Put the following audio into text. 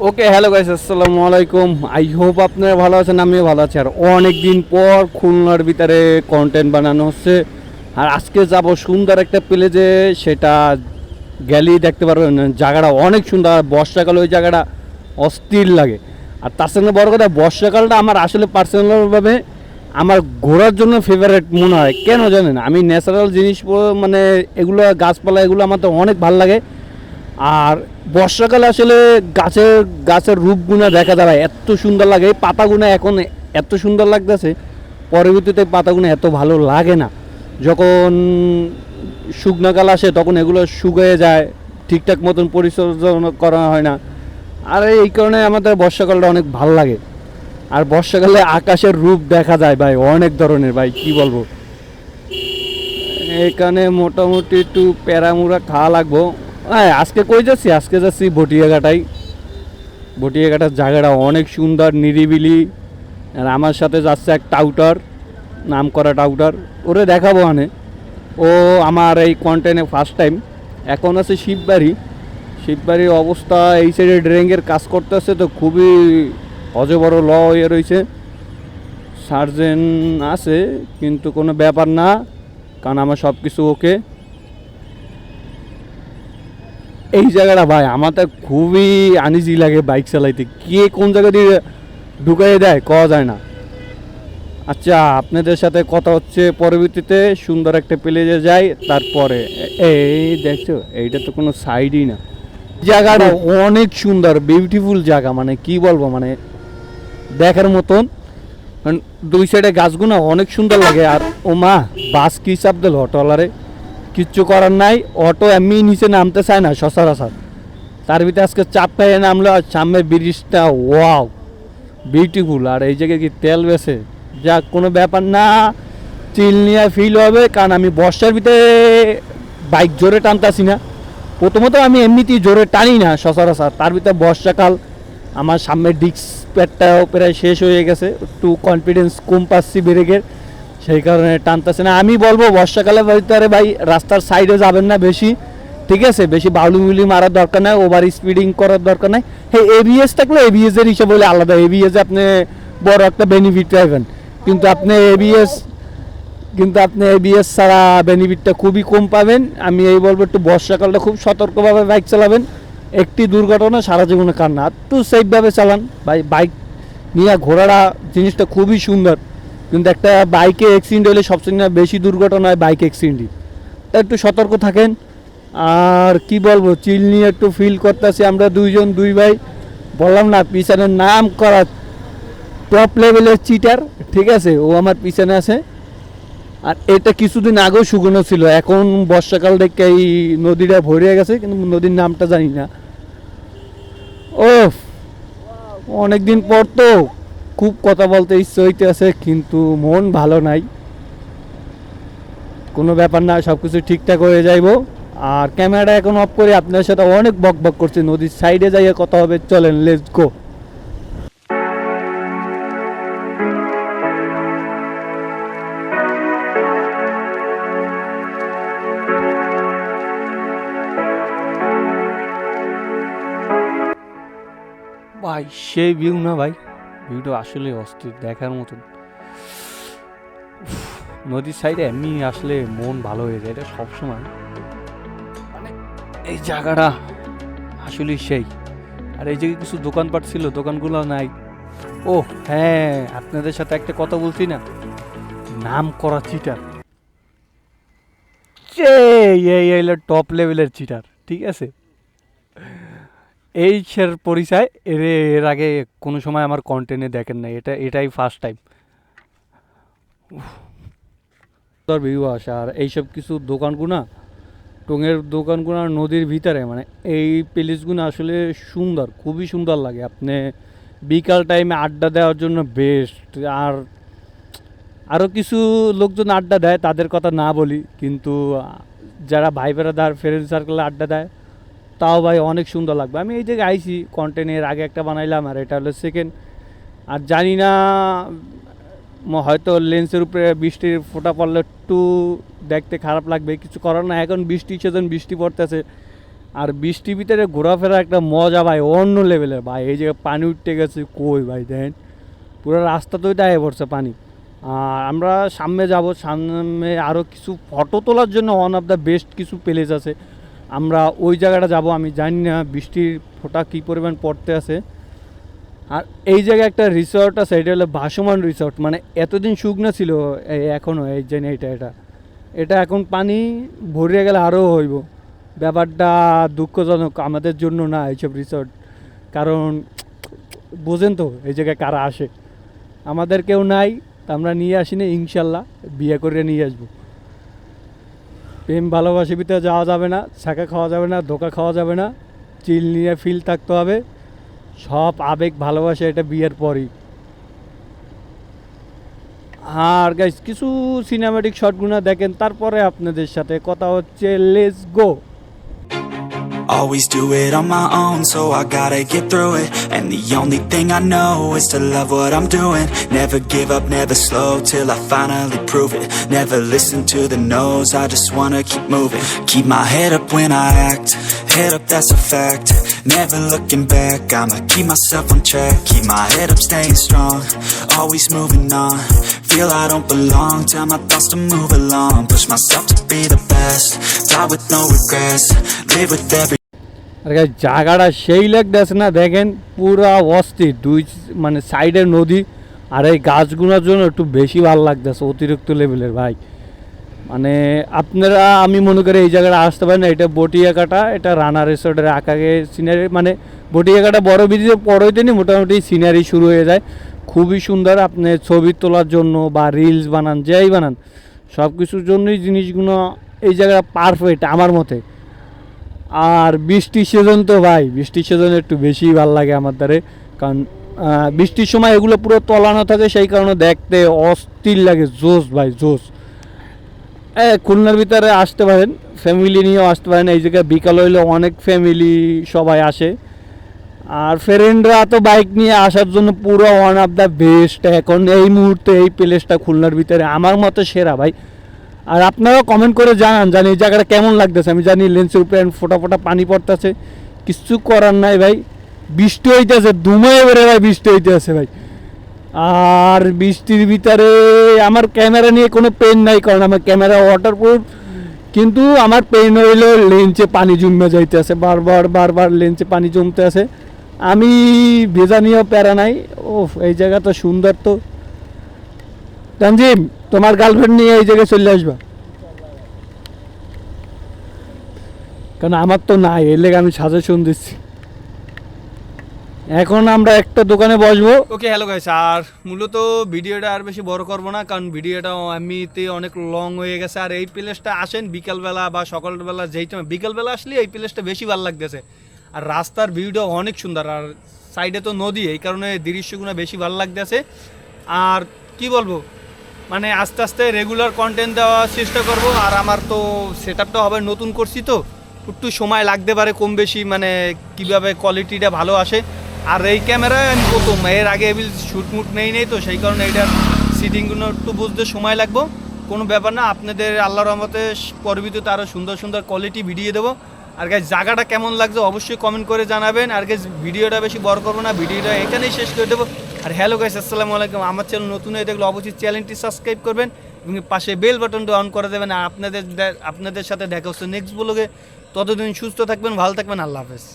ওকে, hello guys, আসসালামু আলাইকুম। I hope আপনারা ভালো আছেন, আমিও ভালো আছি। আর অনেক দিন পর খুলনার ভিতরে কন্টেন্ট বানানো হচ্ছে। আর আজকে যাব সুন্দর একটা প্লেসে, সেটা গেলেই দেখতে পারবেন। জায়গাটা অনেক সুন্দর, বর্ষাকালে ওই জায়গাটা অস্থির লাগে। আর তার সঙ্গে বড় কথা, বর্ষাকালটা আমার আসলে পার্সোনালভাবে আমার ঘোরার জন্য ফেভারিট মনে হয়। কেন জানেন, আমি ন্যাচারাল জিনিস মানে এগুলো গাছপালা এগুলো আমার তো অনেক ভালো লাগে। আর বর্ষাকালে আসলে গাছের রূপগুলো দেখা যায় এত সুন্দর লাগে। এই পাতাগুলো এখন এত সুন্দর লাগতেছে, পরবর্তীতে পাতাগুলো এত ভালো লাগে না। যখন শুকনোকাল আসে তখন এগুলো শুকিয়ে যায়, ঠিকঠাক মতন পরিচর্যা করা হয় না। আর এই কারণে আমাদের বর্ষাকালটা অনেক ভালো লাগে। আর বর্ষাকালে আকাশের রূপ দেখা যায় ভাই অনেক ধরনের, ভাই কি বলবো। এখানে মোটামুটি একটু প্যারামুড়া খাওয়া লাগবো। হ্যাঁ, আজকে কই যাচ্ছি, আজকে যাচ্ছি ভটিয়াঘাটায়। ভটিয়াঘাটার জায়গাটা অনেক সুন্দর, নিরিবিলি। আর আমার সাথে যাচ্ছে এক টাউটার, নাম করা টাউটার, ওরে দেখাবো। ও আমার এই কন্টেন্টে ফার্স্ট টাইম। এখন আছে শিববাড়ির অবস্থা এই সাইডে ড্রেঙ্গের কাজ করতেছে, তো খুবই অজবড় ল হয়ে রয়েছে। সার্জেন আছে কিন্তু কোনো ব্যাপার না, কারণ আমার সব কিছু ওকে। এই জায়গাটা ভাই আমার তো খুবই আনইজি লাগে বাইক চালাইতে, কে কোন জায়গা দিয়ে ঢুকাই দেয় কওয়া যায় না। আচ্ছা, আপনাদের সাথে কথা হচ্ছে পরবর্তীতে। সুন্দর একটা প্লেসে যাই, তারপরে এই দেখছো এইটা তো কোনো সাইডই না। জায়গাটা অনেক সুন্দর, বিউটিফুল জায়গা, মানে কি বলবো, মানে দেখার মতন। দুই সাইডে গাছগুলো অনেক সুন্দর লাগে। আর ও মা, বাস কি চাপ দিল অটোওয়ালারে, কিচ্ছু করার নাই। অটো এমনি নিচে নামতে চায় না সচরাচর, তার ভিতরে আজকে চাপ খাইয়ে নামলো। আর সামনে ব্রিজটা ওয়াও বিউটিফুল। আর এই জায়গায় কি তেল বেছে, যা কোনো ব্যাপার না, চিল নিয়ে ফিল হবে। কারণ আমি বর্ষার ভিতরে বাইক জোরে টানতাছি না। প্রথমত আমি এমনিতেই জোরে টানি না সচরাচর, তার ভিতরে বর্ষাকাল, আমার সামনের ডিস্ক প্যাডটাও প্রায় শেষ হয়ে গেছে, একটু কনফিডেন্স কম পাচ্ছি ব্রেকের, সেই কারণে টানতেছে না। আমি বলবো বর্ষাকালে ভিতরে ভাই রাস্তার সাইডে যাবেন না বেশি, ঠিক আছে? বেশি বাউলি মারার দরকার নাই, ওভার স্পিডিং করার দরকার নাই। হ্যাঁ, এবিএস থাকলে এবিএসের হিসাব হলে আলাদা, এবিএস আপনি বড় একটা বেনিফিট পাইবেন। কিন্তু আপনি এবিএস ছাড়া বেনিফিটটা খুবই কম পাবেন। আমি এই বলবো একটু বর্ষাকালটা খুব সতর্কভাবে বাইক চালাবেন। একটি দুর্ঘটনা সারা জীবনে কার না, একটু সেফভাবে চালান ভাই। বাইক নিয়ে ঘোরাটা জিনিসটা খুবই সুন্দর, কিন্তু একটা বাইকে অ্যাক্সিডেন্ট হলে সবচেয়ে বেশি দুর্ঘটনা হয় বাইক অ্যাক্সিডেন্টই। একটু সতর্ক থাকেন। আর কি বলবো, চিল নিয়ে একটু ফিল করতেছি আমরা দুই ভাই। বললাম না, পিছনের নাম করা টপ লেভেলের চিটার, ঠিক আছে? ও আমার পিছনে আছে। আর এটা কিছুদিন আগেও শুকনো ছিল, এখন বর্ষাকাল দেখে এই নদীটা ভরে গেছে, কিন্তু নদীর নামটা জানি না। ও, অনেকদিন পর তো খুব কথা বলতে ইচ্ছে হইতে আছে, কিন্তু মন ভালো নাই। কোনো ব্যাপার না, সব কিছু ঠিকঠাক হয়ে যাইব। আর ক্যামেরাটা এখন অফ করে আপনার সাথে অনেক বক করছে, নদীর সাইডে যাইয়ে কথা হবে। চলেন, লেটস গো। ভাই সেই ভিউ না ভাই, ভিউটা আসলে অস্থির, দেখার মতন। নদীর সাইডে এমনি আসলে মন ভালো হয়ে যায়, এটা সবসময়। মানে এই জায়গাটা আসলে সেই। আর এই জায়গায় কিছু দোকানপাট ছিল, দোকানগুলো নাই। ও হ্যাঁ, আপনাদের সাথে একটা কথা বলছি না, নাম করা চিটার, এই হলো টপ লেভেলের চিটার, ঠিক আছে? এই সের পরিচয়। এর আগে কোনো সময় আমার কন্টেন্টে দেখেন নাই, এটাই ফার্স্ট টাইম। ভিউ আসে। আর এইসব কিছু দোকানগুনা, টঙের দোকানগুলো নদীর ভিতরে, মানে এই প্লেসগুলো আসলে সুন্দর, খুবই সুন্দর লাগে। আপনি বিকাল টাইমে আড্ডা দেওয়ার জন্য বেস্ট। আর আরও কিছু লোকজন আড্ডা দেয়, তাদের কথা না বলি, কিন্তু যারা ভাই বেড়াদার ফ্রেন্ড সার্কেলে আড্ডা দেয়, তাও ভাই অনেক সুন্দর লাগবে। আমি এই জায়গায় আইছি কন্টেন্টের আগে একটা বানাইলাম, আর এটা হলো সেকেন্ড। আর জানি না হয়তো লেন্সের উপরে বৃষ্টির ফোঁটা পড়লে একটু দেখতে খারাপ লাগবে, কিছু করার না। এখন বৃষ্টির সিজন, বৃষ্টি পড়তেছে, আর বৃষ্টির ভিতরে ঘোরাফেরা একটা মজা ভাই অন্য লেভেলের ভাই। এই জায়গায় পানি উঠতে গেছে কই ভাই, দেখেন পুরো রাস্তা তো দায়ে পড়ছে পানি। আর আমরা সামনে যাব, সামনে আরও কিছু ফটো তোলার জন্য ওয়ান অফ দ্য বেস্ট কিছু প্লেস আছে, আমরা ওই জায়গাটা যাব। আমি জানি না বৃষ্টির ফোঁটা কী পরিমাণ পড়তে আছে। আর এই জায়গায় একটা রিসর্ট আছে, এটা হলো ভাসমান রিসর্ট, মানে এতদিন শুকনো ছিল, এখনও এই যে এটা এখন পানি ভরিয়ে গেলে আরও হইব। ব্যাপারটা দুঃখজনক আমাদের জন্য না এইসব রিসর্ট, কারণ বোঝেন তো এই জায়গায় কারা আসে, আমাদের কেউ নাই, তা আমরা নিয়ে আসিনি। ইনশাল্লাহ বিয়ে করে নিয়ে আসবো। প্রেম ভালোবাসি ভিতরে যাওয়া যাবে না, ছাকা খাওয়া যাবে না, ধোকা খাওয়া যাবে না, চিল নিয়ে ফিল থাকতে হবে, সব আবেগ ভালোবাসা এটা বিয়ের পরই। আর গাইস কিছু সিনেম্যাটিক শটগুলো দেখেন, তারপরে আপনাদের সাথে কথা হচ্ছে। Let's go. Always do it on my own, so I gotta get through it. And the only thing I know is to love what I'm doing. Never give up, never slow, till I finally prove it. Never listen to the no's, I just wanna keep moving. Keep my head up when I act, head up that's a fact. Never looking back, I'ma keep myself on track. Keep my head up, staying strong, always moving on. Feel I don't belong, tell my thoughts to move along. Push myself to be the best, die with no regrets. Live with every আর guys জায়গাটা সেই লাগতেছে না, দেখেন পুরা অস্থির, মানে সাইডের নদী, আর এই গাছগুলোর জন্য একটু বেশি ভালো লাগতেছে, অতিরিক্ত লেভেলের ভাই। মানে আপনারা, আমি মনে করি এই জায়গাটা আসতে পারেন না। এটা বটিয়াকাটা, এটা রানা রিসোর্টের আগে সিনারি, মানে বটিয়াকাটা বড় ব্রিজে পড়ইতেনি মোটামুটি সিনারি শুরু হয়ে যায়। খুবই সুন্দর, আপনি ছবি তোলার জন্য বা রিলস বানান, যেই বানান, সব কিছুর জন্যই জিনিসগুলো এই জায়গাটা পারফেক্ট আমার মতে। আর বৃষ্টির সিজন তো ভাই, বৃষ্টির সিজনে একটু বেশিই ভালো লাগে আমার দ্বারে, কারণ বৃষ্টির সময় এগুলো পুরো তলানো থাকে, সেই কারণে দেখতে অস্থির লাগে, জোস ভাই জোস। খুলনার ভিতরে আসতে পারেন, ফ্যামিলি নিয়েও আসতে পারেন। এই জায়গায় বিকাল হইলে অনেক ফ্যামিলি সবাই আসে, আর ফ্রেন্ডরা তো বাইক নিয়ে আসার জন্য পুরো ওয়ান অফ দ্য বেস্ট এখন এই মুহূর্তে এই প্লেসটা খুলনার ভিতরে আমার মতে সেরা ভাই। আর আপনারাও কমেন্ট করে জানান এই জায়গাটা কেমন লাগতেছে। আমি জানি লেন্সের উপরে ফোটা ফোটা পানি পড়তেছে, কিছু করার নাই ভাই, বৃষ্টি হইতেছে, ধুমায় বেড়ে ভাই বৃষ্টি হইতেছে ভাই। আর বৃষ্টির ভিতরে আমার ক্যামেরা নিয়ে কোনো পেন নাই, কারণ আমার ক্যামেরা ওয়াটারপ্রুফ, কিন্তু আমার পেন হইলো লেন্সে পানি জমে যাইতেছে, বারবার লেন্সে পানি জমতে আছে। আমি ভেজা নিয়েও প্যারা নাই। ও এই জায়গা তো সুন্দর। তো তানজিম, তোমার গার্লফ্রেন্ড নিয়ে এই জায়গায় চলে আসবা, কারণ আমার তো নাই, এর লেগে আমি সাজেশন দিচ্ছি। এখন আমরা একটা দোকানে বসবো। ওকে হ্যালো গাইস, আর মূলত ভিডিওটা আর বেশি বড় করবো না, কারণ ভিডিওটা এমনিতে অনেক লং হয়ে গেছে। আর এই প্লেসটা আসেন বিকালবেলা বা সকালবেলা, যেই টাইম বিকালবেলা আসলে এই প্লেসটা বেশি ভালো লাগতেছে। আর রাস্তার ভিউটা অনেক সুন্দর, আর সাইডে তো নদী, এই কারণে দৃশ্যগুলো বেশি ভালো লাগতেছে। আর কি বলবো, মানে আস্তে আস্তে রেগুলার কন্টেন্ট দেওয়ার চেষ্টা করব। আর আমার তো সেট আপটা হবে, নতুন করছি তো একটু সময় লাগতে পারে কম বেশি, মানে কিভাবে কোয়ালিটিটা ভালো আসে। আর এই ক্যামেরায় আমি প্রথম, এর আগে শ্যুটমুট নেই তো, সেই কারণে এইটার সিটিংগুলো একটু বুঝতে সময় লাগবে। কোনো ব্যাপার না, আপনাদের আল্লাহর রহমতে পরবর্তীতে আরও সুন্দর সুন্দর কোয়ালিটি ভিডিও দেবো। আর গাইস জায়গাটা কেমন লাগছে অবশ্যই কমেন্ট করে জানাবেন। আর গাইস ভিডিওটা বেশি বড় করবো না, ভিডিওটা এখানেই শেষ করে দেবো। আর হ্যালো গাইস, আসসালামু আলাইকুম। আমার চ্যানেল নতুন হয়ে দেখলে অবশ্যই চ্যানেলটি সাবস্ক্রাইব করবেন এবং পাশে বেল বাটনটা অন করে দেবেন। আর আপনাদের সাথে দেখা হচ্ছে নেক্সট ব্লগে। ততদিন সুস্থ থাকবেন, ভালো থাকবেন, আল্লাহ হাফেজ।